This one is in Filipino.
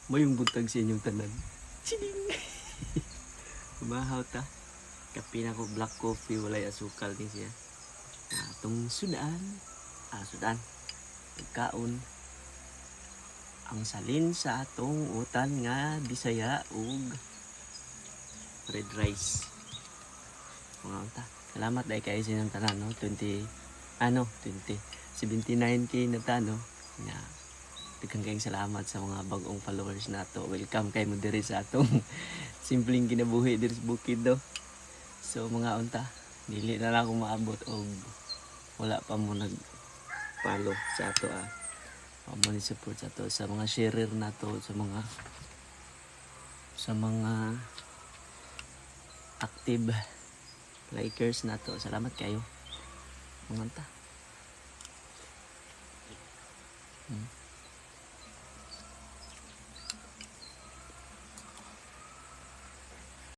Mayong buntag sa inyong tanan. Chining! Umahaw ta. Kape na ko black coffee, walay asukal din siya. Atong sudan. Sudan. Pagkaon. Ang salin sa atong utan nga Bisaya ug red rice. Mga unta. Salamat dahil kayo sa inyong tanan, no? 79K na ta, no? Daghang kayong salamat sa mga bagong followers nato. Welcome kay mo diri sa atong simpleng kinabuhi diri sa bukid do. So mga unta, dili na lang ako maabot og wala pa mo nag-follow sa ato mo ni support sa ato sa mga sharer nato sa mga active likers nato. Salamat kayo. Mga unta.